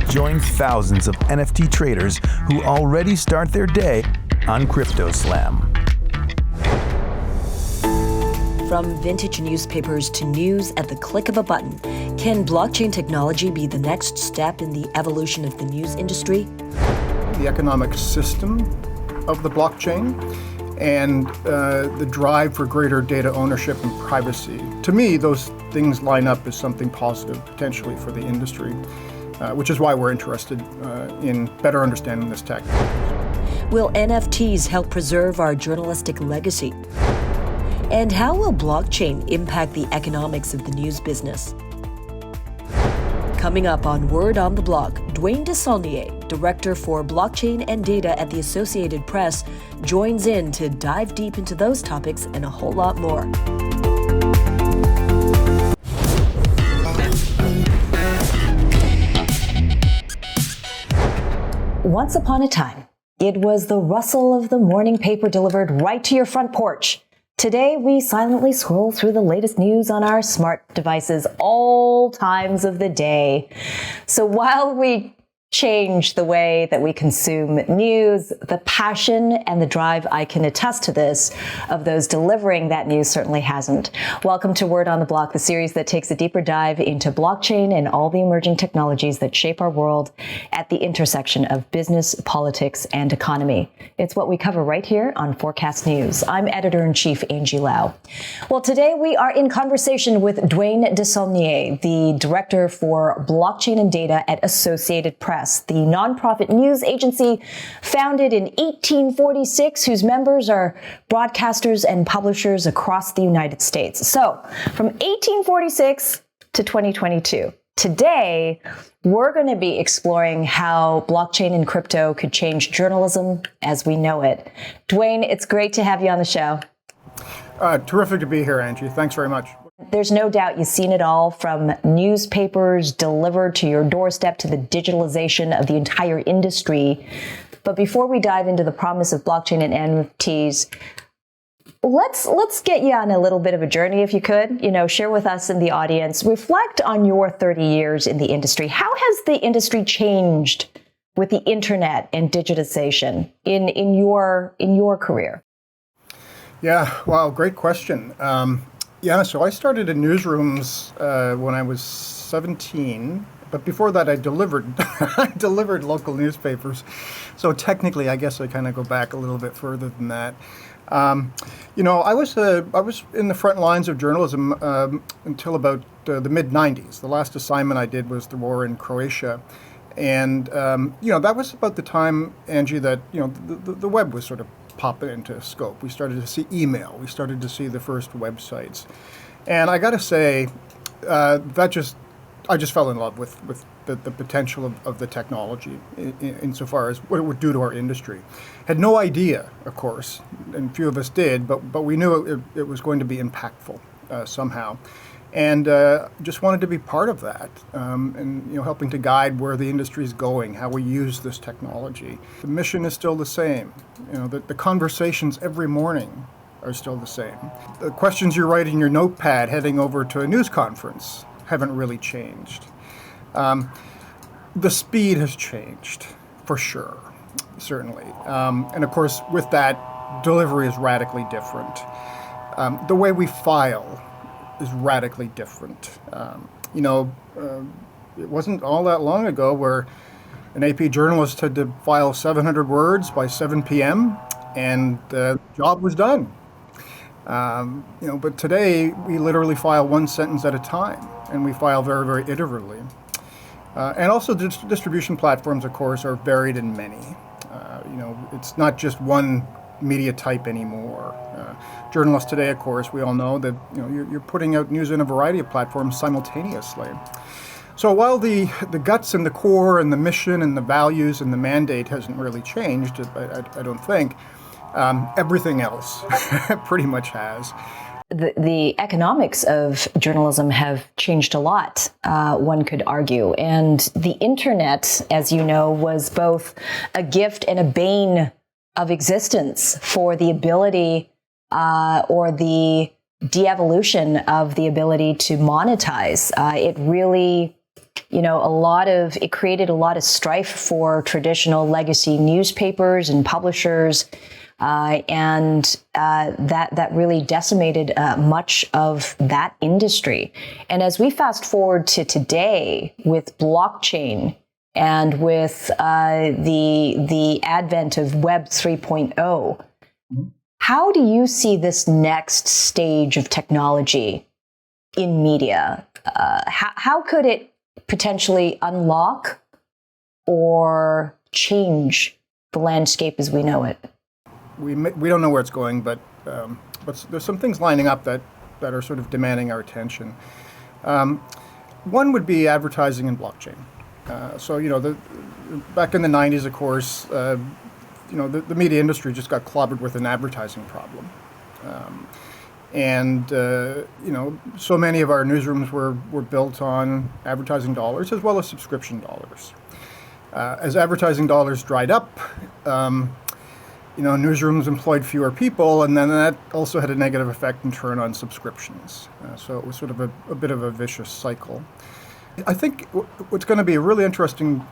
Join thousands of NFT traders who already start their day on CryptoSlam. From vintage newspapers to news at the click of a button, can blockchain technology be the next step in the evolution of the news industry? The economic system of the blockchain and the drive for greater data ownership and privacy. To me, those things line up as something positive potentially for the industry, which is why we're interested in better understanding this tech. Will NFTs help preserve our journalistic legacy? And how will blockchain impact the economics of the news business? Coming up on Word on the Block, Dwayne Desaulniers, Director for Blockchain and Data at the Associated Press, joins in to dive deep into those topics and a whole lot more. Once upon a time, it was the rustle of the morning paper delivered right to your front porch. Today, we silently scroll through the latest news on our smart devices all times of the day. So while we change the way that we consume news, the passion and the drive, I can attest to this, of those delivering that news certainly hasn't. Welcome to Word on the Block, the series that takes a deeper dive into blockchain and all the emerging technologies that shape our world at the intersection of business, politics, and economy. It's what we cover right here on Forkast.News. I'm Editor-in-Chief Angie Lau. Well, today we are in conversation with Dwayne Desaulniers, the Director for Blockchain and Data at Associated Press, the nonprofit news agency founded in 1846, whose members are broadcasters and publishers across the United States. So, from 1846 to 2022, today, we're going to be exploring how blockchain and crypto could change journalism as we know it. Dwayne, it's great to have you on the show. Terrific to be here, Angie. Thanks very much. There's no doubt you've seen it all, from newspapers delivered to your doorstep to the digitalization of the entire industry. But before we dive into the promise of blockchain and NFTs, let's get you on a little bit of a journey, if you could. Share with us and the audience. Reflect on your 30 years in the industry. How has the industry changed with the internet and digitization in your career? Yeah, wow, great question. So I started in newsrooms when I was 17, but before that I delivered local newspapers. So technically, I guess I kind of go back a little bit further than that. I was in the front lines of journalism until about the mid-90s. The last assignment I did was the war in Croatia. And, that was about the time, Angie, that, the web was sort of popping into scope. We started to see email. We started to see the first websites. And I got to say, I just fell in love with the potential of the technology insofar as what it would do to our industry. Had no idea, of course, and few of us did, but we knew it was going to be impactful somehow. And just wanted to be part of that, and helping to guide where the industry is going, how we use this technology. The mission is still the same. The conversations every morning are still the same. The questions you write in your notepad heading over to a news conference haven't really changed. The speed has changed, for sure, certainly. And of course, with that, delivery is radically different. The way we file is radically different. It wasn't all that long ago where an AP journalist had to file 700 words by 7 p.m. and the job was done. But today we literally file one sentence at a time, and we file very, very iteratively. And also distribution platforms, of course, are varied in many. It's not just one media type anymore. Journalists today, of course, we all know that you're putting out news in a variety of platforms simultaneously. So while the guts and the core and the mission and the values and the mandate hasn't really changed, I don't think, everything else pretty much has. The economics of journalism have changed a lot, one could argue. And the internet, as you know, was both a gift and a bane of existence for the ability or the de-evolution of the ability to monetize. It really it created a lot of strife for traditional legacy newspapers and publishers. And that really decimated much of that industry. And as we fast forward to today with blockchain and with the advent of Web 3.0, how do you see this next stage of technology in media? How could it potentially unlock or change the landscape as we know it? We don't know where it's going, but there's some things lining up that are sort of demanding our attention. One would be advertising and blockchain. Back in the 90s, of course, the media industry just got clobbered with an advertising problem. So many of our newsrooms were built on advertising dollars as well as subscription dollars. As advertising dollars dried up, newsrooms employed fewer people, and then that also had a negative effect in turn on subscriptions. So it was sort of a bit of a vicious cycle. I think what's going to be a really interesting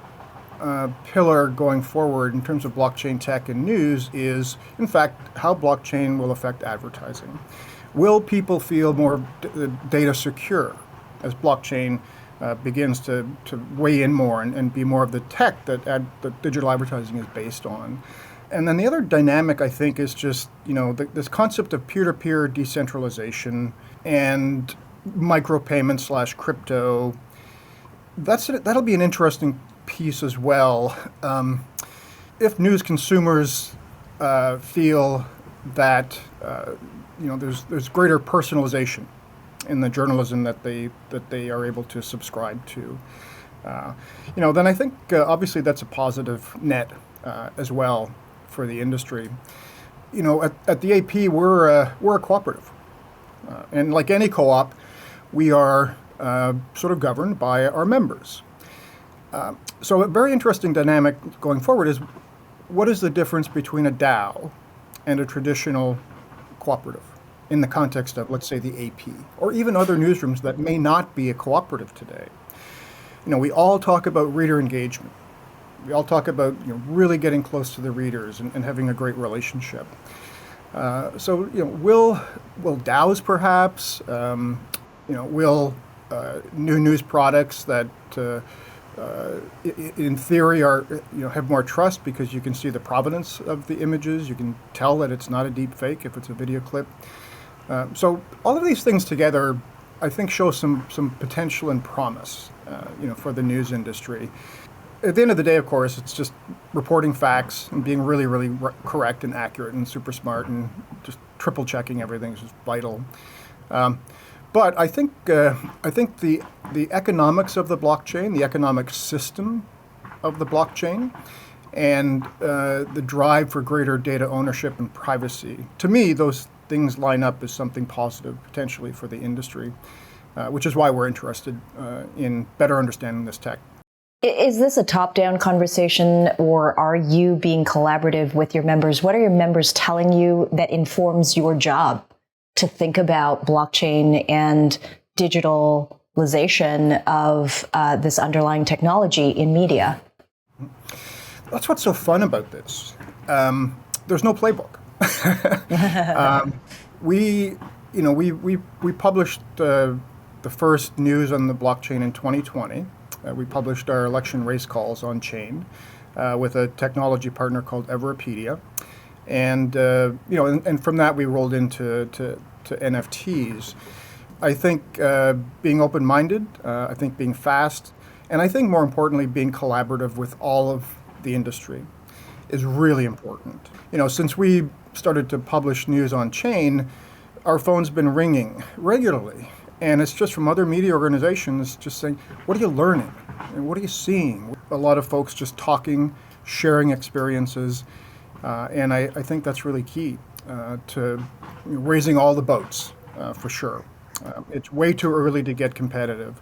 pillar going forward in terms of blockchain tech and news is, in fact, how blockchain will affect advertising. Will people feel more data secure as blockchain begins to weigh in more and be more of the tech that digital advertising is based on? And then the other dynamic, I think, is just, this concept of peer-to-peer decentralization and micropayment / crypto. That'll be an interesting piece as well. If news consumers feel that there's greater personalization in the journalism that they are able to subscribe to, then I think obviously that's a positive net as well for the industry. At the AP, we're a cooperative, and like any co-op, we are sort of governed by our members. So a very interesting dynamic going forward is, what is the difference between a DAO and a traditional cooperative in the context of, let's say, the AP, or even other newsrooms that may not be a cooperative today? We all talk about reader engagement. We all talk about really getting close to the readers and having a great relationship. Will DAOs perhaps? Will new news products that in theory are have more trust because you can see the provenance of the images. You can tell that it's not a deep fake if it's a video clip. So all of these things together, I think, show some potential and promise, for the news industry. At the end of the day, of course, it's just reporting facts and being really, really correct and accurate and super smart and just triple checking everything is just vital. But I think the economics of the blockchain, the economic system of the blockchain, and the drive for greater data ownership and privacy, to me, those things line up as something positive potentially for the industry, which is why we're interested in better understanding this tech. Is this a top-down conversation, or are you being collaborative with your members? What are your members telling you that informs your job to think about blockchain and digitalization of this underlying technology in media? That's what's so fun about this. There's no playbook. We published the first news on the blockchain in 2020. We published our election race calls on chain with a technology partner called Everpedia, and and from that we rolled into NFTs. I think being open-minded, I think being fast, and I think more importantly being collaborative with all of the industry is really important. Since we started to publish news on chain, our phone's been ringing regularly. And it's just from other media organizations just saying, what are you learning? And what are you seeing? A lot of folks just talking, sharing experiences. And I think that's really key to raising all the boats, for sure. It's way too early to get competitive.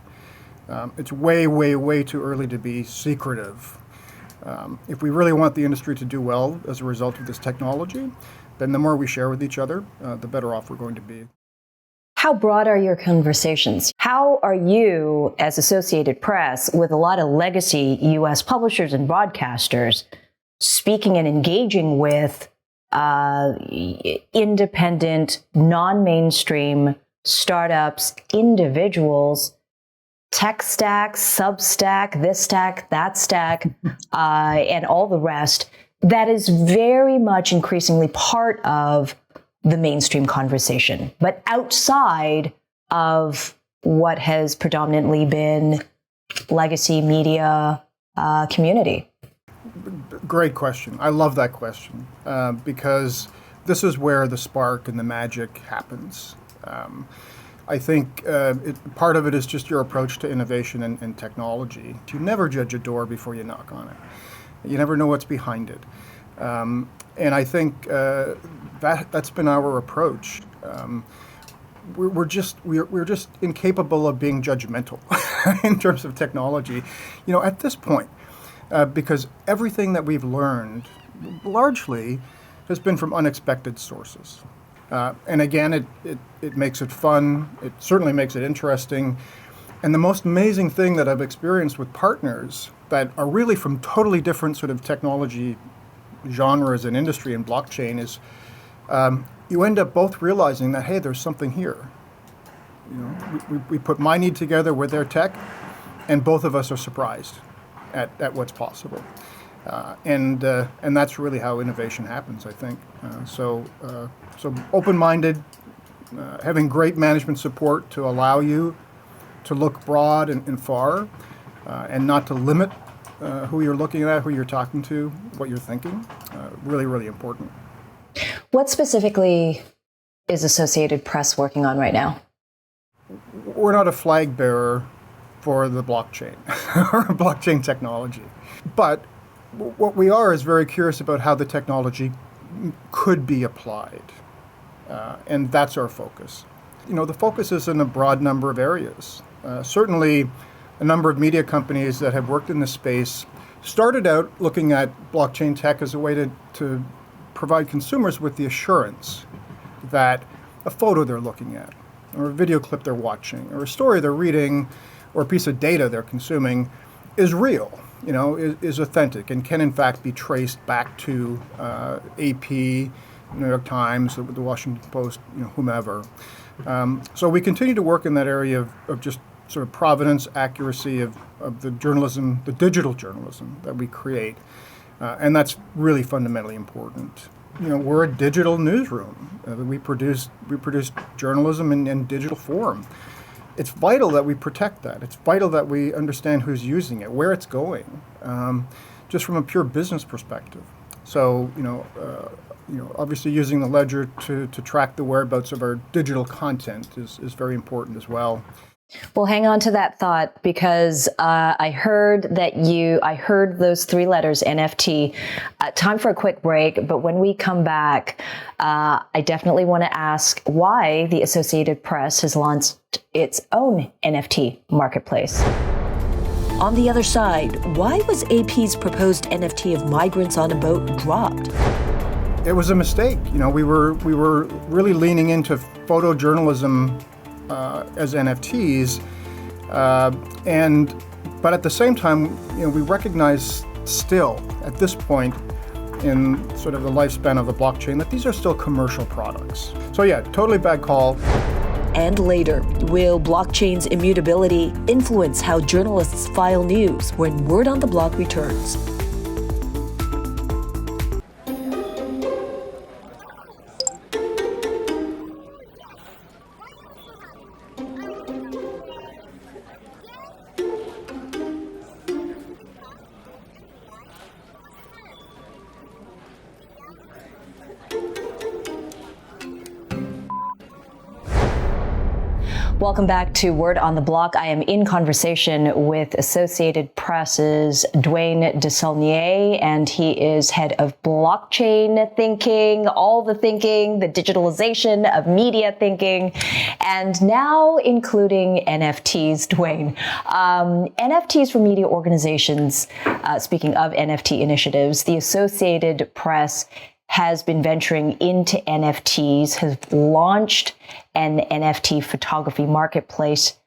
It's way, way, way too early to be secretive. If we really want the industry to do well as a result of this technology, then the more we share with each other, the better off we're going to be. How broad are your conversations? How are you, as Associated Press, with a lot of legacy U.S. publishers and broadcasters, speaking and engaging with independent, non-mainstream startups, individuals, tech stack, Substack, this stack, that stack, and all the rest, that is very much increasingly part of the mainstream conversation, but outside of what has predominantly been legacy media community? Great question. I love that question because this is where the spark and the magic happens. I think part of it is just your approach to innovation and technology. You never judge a door before you knock on it. You never know what's behind it. And I think that's been our approach. We're just incapable of being judgmental in terms of technology. At this point, because everything that we've learned largely has been from unexpected sources. And again, it makes it fun. It certainly makes it interesting. And the most amazing thing that I've experienced with partners that are really from totally different sort of technology genres and industry and blockchain is you end up both realizing that, hey, there's something here. We put my need together with their tech, and both of us are surprised at what's possible. And that's really how innovation happens, I think. So open-minded, having great management support to allow you to look broad and far, and not to limit who you're looking at, who you're talking to, what you're thinking. Really, really important. What specifically is Associated Press working on right now? We're not a flag bearer for the blockchain or blockchain technology. But what we are is very curious about how the technology could be applied. And that's our focus. The focus is in a broad number of areas. Certainly, a number of media companies that have worked in this space started out looking at blockchain tech as a way to provide consumers with the assurance that a photo they're looking at, or a video clip they're watching, or a story they're reading, or a piece of data they're consuming is real, is authentic, and can in fact be traced back to AP, New York Times, the Washington Post, whomever. So we continue to work in that area of just sort of provenance, accuracy of the journalism, the digital journalism that we create. And that's really fundamentally important. We're a digital newsroom. We produce journalism in digital form. It's vital that we protect that. It's vital that we understand who's using it, where it's going, just from a pure business perspective. So, obviously using the ledger to track the whereabouts of our digital content is very important as well. Well, hang on to that thought, because I heard those three letters, NFT. Time for a quick break, but when we come back, I definitely want to ask why the Associated Press has launched its own NFT marketplace. On the other side, why was AP's proposed NFT of migrants on a boat dropped? It was a mistake. We were really leaning into photojournalism as NFTs, but at the same time, we recognize still at this point in sort of the lifespan of the blockchain that these are still commercial products. So yeah, totally bad call. And later, will blockchain's immutability influence how journalists file news when Word on the Block returns? Welcome back to Word on the Block. I am in conversation with Associated Press's Dwayne Desaulniers, and he is head of blockchain thinking, all the thinking, the digitalization of media thinking, and now including NFTs. Dwayne, NFTs for media organizations. Speaking of NFT initiatives, the Associated Press has been venturing into NFTs, has launched an NFT photography marketplace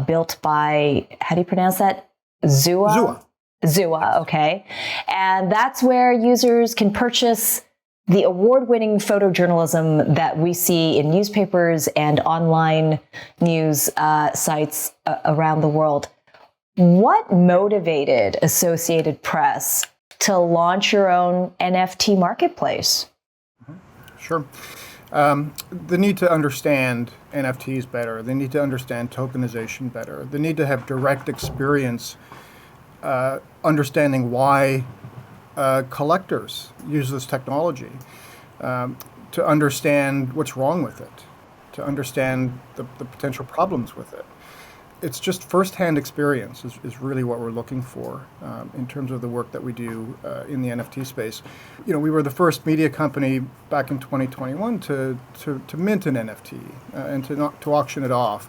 built by, how do you pronounce that? Zua? Zua, okay. And that's where users can purchase the award-winning photojournalism that we see in newspapers and online news sites around the world. What motivated Associated Press to launch your own NFT marketplace? Sure. The need to understand NFTs better, the need to understand tokenization better, the need to have direct experience understanding why collectors use this technology, to understand what's wrong with it, to understand the potential problems with it. It's just firsthand experience is really what we're looking for in terms of the work that we do in the NFT space. You know, we were the first media company back in 2021 to mint an NFT and to auction it off.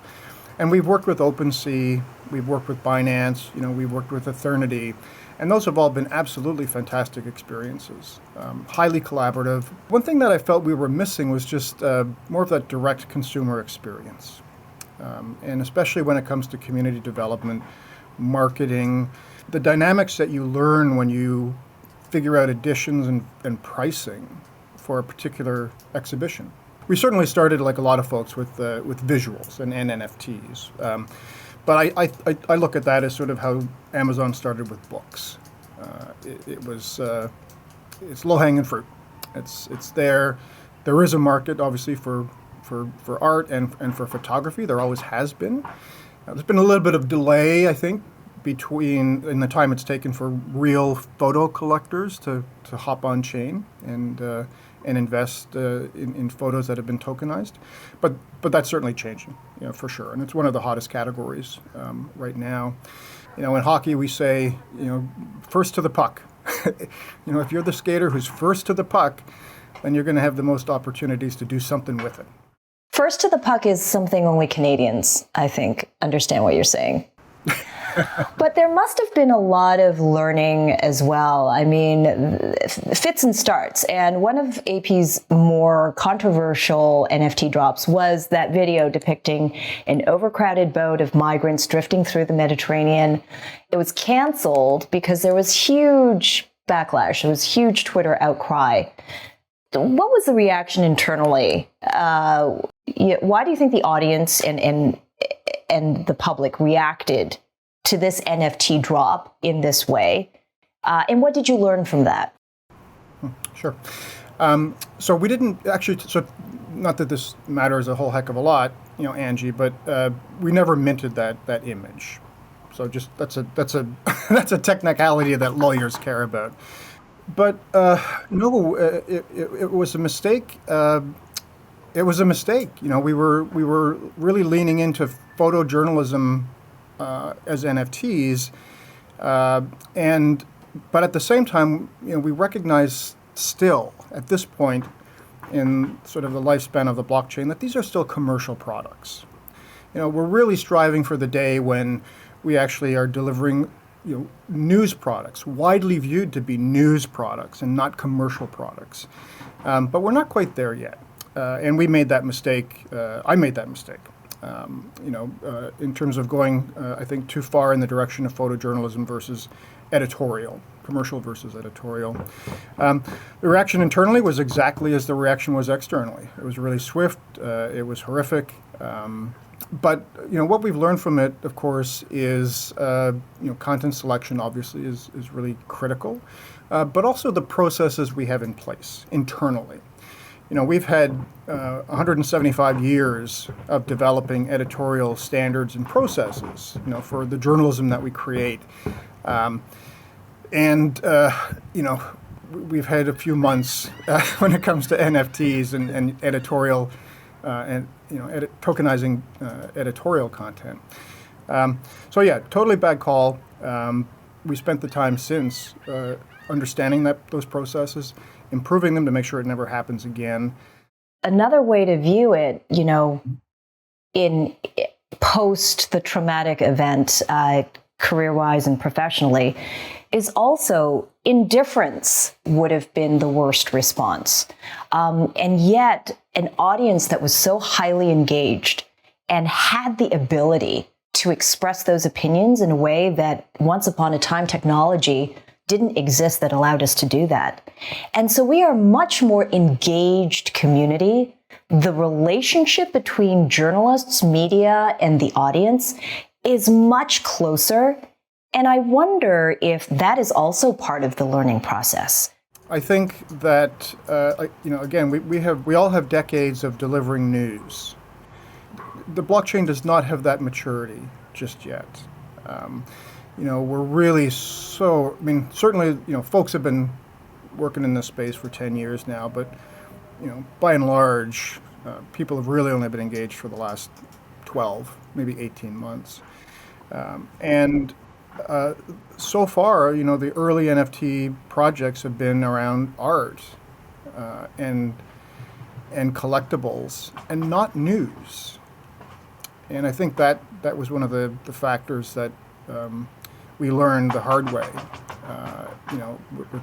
And we've worked with OpenSea, we've worked with Binance, we've worked with Eternity, and those have all been absolutely fantastic experiences, highly collaborative. One thing that I felt we were missing was just more of that direct consumer experience. And especially when it comes to community development, marketing, the dynamics that you learn when you figure out editions and pricing for a particular exhibition. We certainly started, like a lot of folks, with visuals and NFTs. But I look at that as sort of how Amazon started with books. It's low-hanging fruit. It's there. There is a market, obviously, for art and for photography. There always has been. There's been a little bit of delay, I think, in the time it's taken for real photo collectors to hop on chain and invest in photos that have been tokenized. But that's certainly changing, for sure. And it's one of the hottest categories right now. In hockey, we say, first to the puck. If you're the skater who's first to the puck, then you're going to have the most opportunities to do something with it. First to the puck is something only Canadians, I think, understand what you're saying. But there must have been a lot of learning as well. I mean, fits and starts. And one of AP's more controversial NFT drops was that video depicting an overcrowded boat of migrants drifting through the Mediterranean. It was canceled because there was huge backlash. There was huge Twitter outcry. What was the reaction internally? Why do you think the audience and the public reacted to this NFT drop in this way? And what did you learn from that? Sure. So we didn't actually, not that this matters a whole heck of a lot, Angie, but we never minted that image. So just that's a that's a technicality that lawyers care about. But no, it was a mistake. It was a mistake. We were really leaning into photojournalism as NFTs, but at the same time, we recognize still at this point in sort of the lifespan of the blockchain that these are still commercial products. We're really striving for the day when we actually are delivering news products, widely viewed to be news products and not commercial products. But we're not quite there yet. And we made that mistake. I made that mistake. In terms of going, I think, too far in the direction of photojournalism versus editorial, commercial versus editorial. The reaction internally was exactly as the reaction was externally. It was really swift. It was horrific. But what we've learned from it, of course, is content selection obviously is really critical, but also the processes we have in place internally. We've had 175 years of developing editorial standards and processes, for the journalism that we create. We've had a few months when it comes to NFTs and editorial tokenizing editorial content. Totally bad call. We spent the time since understanding those processes, improving them to make sure it never happens again. Another way to view it, in post the traumatic event, career-wise and professionally, is also indifference would have been the worst response. And yet, an audience that was so highly engaged and had the ability to express those opinions in a way that once upon a time technology didn't exist that allowed us to do that. And so we are a much more engaged community. The relationship between journalists, media, and the audience is much closer. And I wonder if that is also part of the learning process. I think that, again, we all have decades of delivering news. The blockchain does not have that maturity just yet. We're really certainly, folks have been working in this space for 10 years now, but, by and large, people have really only been engaged for the last 12, maybe 18 months. So far, the early NFT projects have been around art and collectibles and not news. And I think that was one of the factors that we learned the hard way,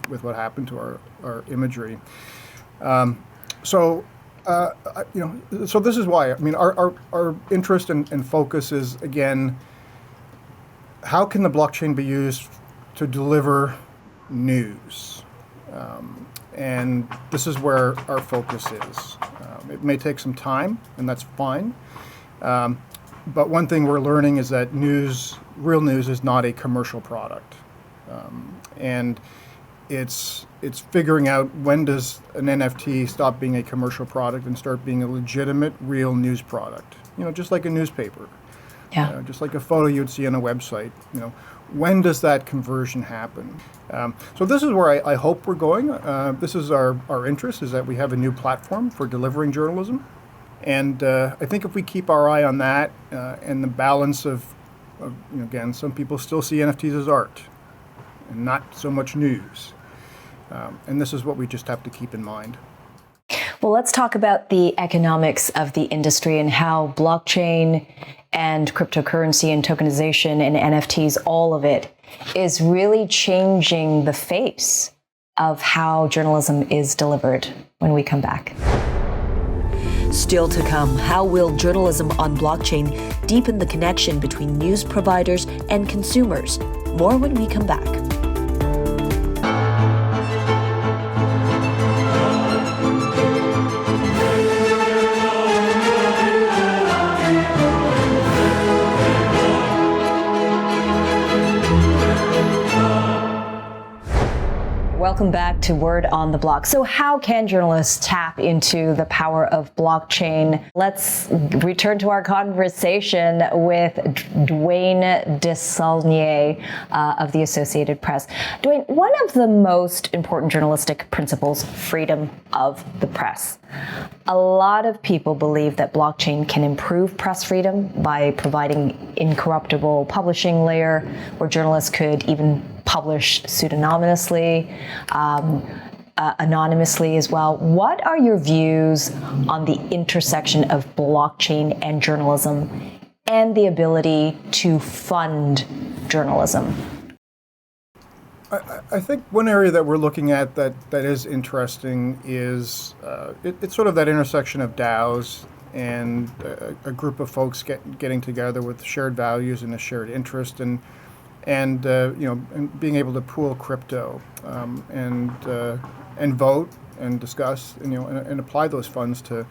with what happened to our imagery. So this is why. Our interest and focus is, again, how can the blockchain be used to deliver news? And this is where our focus is. It may take some time, and that's fine. But one thing we're learning is that real news is not a commercial product. And it's figuring out, when does an NFT stop being a commercial product and start being a legitimate, real news product? Just like a newspaper. Yeah. Just like a photo you'd see on a website. When does that conversion happen? So this is where I hope we're going. This is our interest, is that we have a new platform for delivering journalism. And I think if we keep our eye on that and the balance of, again, some people still see NFTs as art and not so much news. And this is what we just have to keep in mind. Well, let's talk about the economics of the industry and how blockchain and cryptocurrency and tokenization and NFTs, all of it, is really changing the face of how journalism is delivered when we come back. Still to come, how will journalism on blockchain deepen the connection between news providers and consumers? More when we come back. Welcome back to Word on the Block. So how can journalists tap into the power of blockchain? Let's return to our conversation with Dwayne Desaulniers of the Associated Press. Dwayne, one of the most important journalistic principles, freedom of the press. A lot of people believe that blockchain can improve press freedom by providing incorruptible publishing layer where journalists could even publish pseudonymously, anonymously as well. What are your views on the intersection of blockchain and journalism and the ability to fund journalism? I think one area that we're looking at that is interesting is it's sort of that intersection of DAOs and a group of folks getting together with shared values and a shared interest and being able to pool crypto and vote and discuss and apply those funds to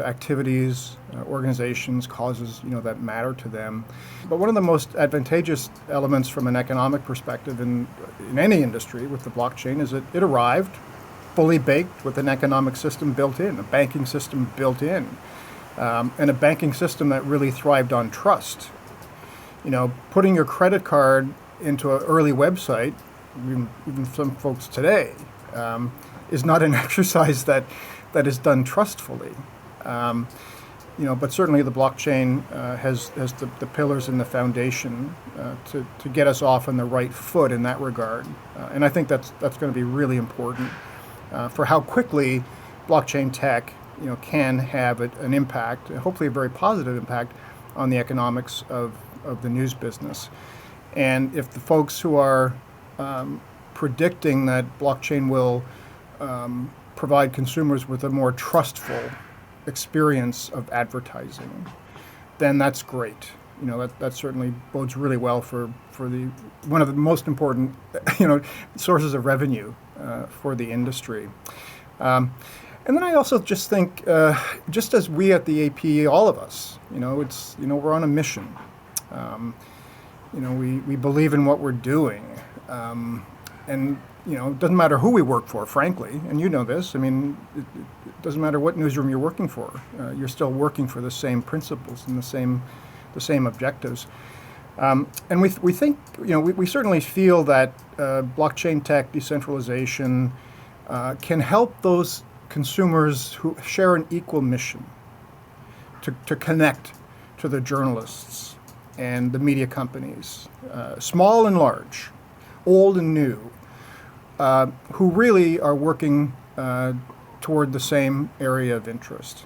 activities, organizations, causes that matter to them. But one of the most advantageous elements from an economic perspective in any industry with the blockchain is that it arrived fully baked with an economic system built in, a banking system built in, and a banking system that really thrived on trust. Putting your credit card into an early website, even some folks today, is not an exercise that is done trustfully. But certainly the blockchain has the pillars and the foundation to get us off on the right foot in that regard. And I think that's going to be really important for how quickly blockchain tech can have an impact, hopefully a very positive impact, on the economics of the news business. And if the folks who are predicting that blockchain will provide consumers with a more trustful experience of advertising, then that's great. That certainly bodes really well for the one of the most important sources of revenue for the industry. And then I also just think, just as we at the AP, all of us, we're on a mission. We believe in what we're doing, and it doesn't matter who we work for, frankly, and you know this. I mean, it doesn't matter what newsroom you're working for. You're still working for the same principles and the same objectives. And we think, we certainly feel that blockchain tech, decentralization can help those consumers who share an equal mission to connect to the journalists and the media companies, small and large, old and new, who really are working toward the same area of interest.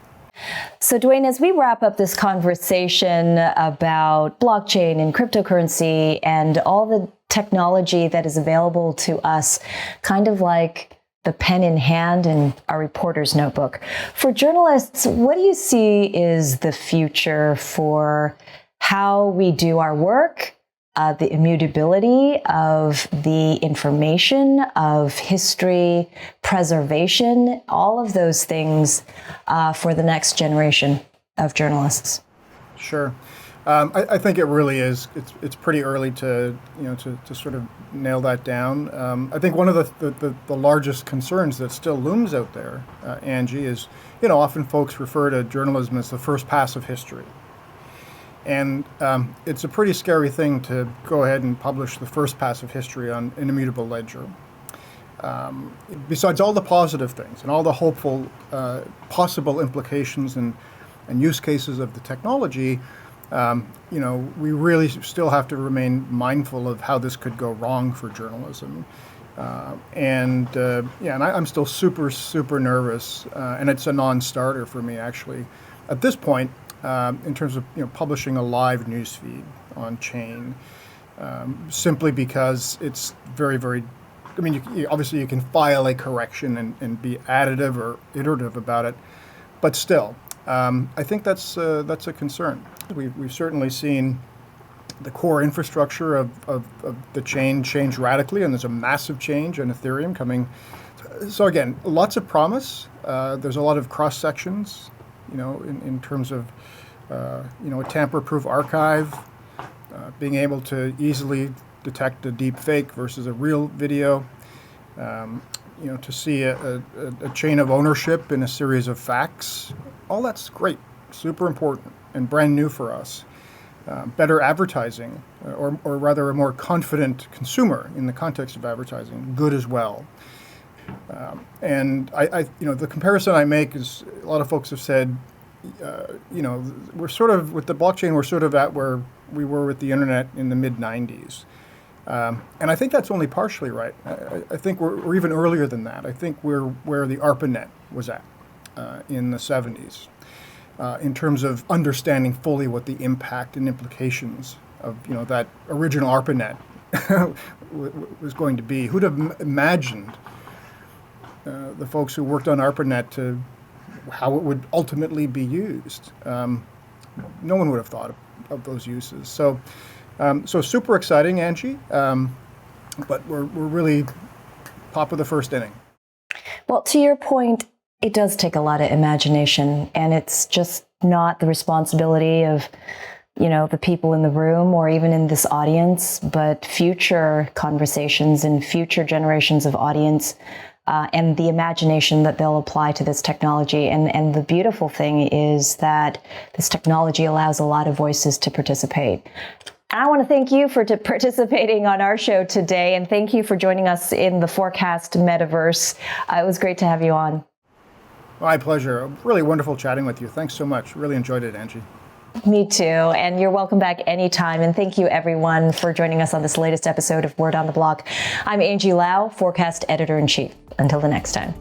So, Dwayne, as we wrap up this conversation about blockchain and cryptocurrency and all the technology that is available to us, kind of like the pen in hand and our reporter's notebook, for journalists, what do you see is the future for how we do our work, the immutability of the information, of history, preservation, all of those things for the next generation of journalists? Sure. I think it really is. It's pretty early to sort of nail that down. I think one of the largest concerns that still looms out there, Angie, is often folks refer to journalism as the first pass of history. And it's a pretty scary thing to go ahead and publish the first pass of history on an immutable ledger. Besides all the positive things and all the hopeful possible implications and use cases of the technology, we really still have to remain mindful of how this could go wrong for journalism. And I'm still super nervous, and it's a non-starter for me actually at this point. In terms of publishing a live news feed on chain, simply because it's very, very. I mean, obviously you can file a correction and be additive or iterative about it, but still, I think that's a concern. We've certainly seen the core infrastructure of the chain change radically, and there's a massive change in Ethereum coming. So again, lots of promise. There's a lot of cross sections. In terms of, a tamper-proof archive, being able to easily detect a deep fake versus a real video, to see a chain of ownership in a series of facts, all that's great, super important, and brand new for us. Better advertising, or rather a more confident consumer in the context of advertising, good as well. And the comparison I make is a lot of folks have said, we're sort of with the blockchain, we're sort of at where we were with the internet in the mid 90s. And I think that's only partially right. I think we're even earlier than that. I think we're where the ARPANET was at in the 70s in terms of understanding fully what the impact and implications of that original ARPANET was going to be. Who'd have imagined the folks who worked on ARPANET to how it would ultimately be used? No one would have thought of those uses. So super exciting, Angie. But we're really top of the first inning. Well, to your point, it does take a lot of imagination, and it's just not the responsibility of the people in the room or even in this audience, but future conversations and future generations of audience and the imagination that they'll apply to this technology. And the beautiful thing is that this technology allows a lot of voices to participate. I want to thank you for participating on our show today, and thank you for joining us in the Forkast metaverse. It was great to have you on. My pleasure. Really wonderful chatting with you. Thanks so much. Really enjoyed it, Angie. Me too. And you're welcome back anytime. And thank you, everyone, for joining us on this latest episode of Word on the Block. I'm Angie Lau, Forkast Editor-in-Chief. Until the next time.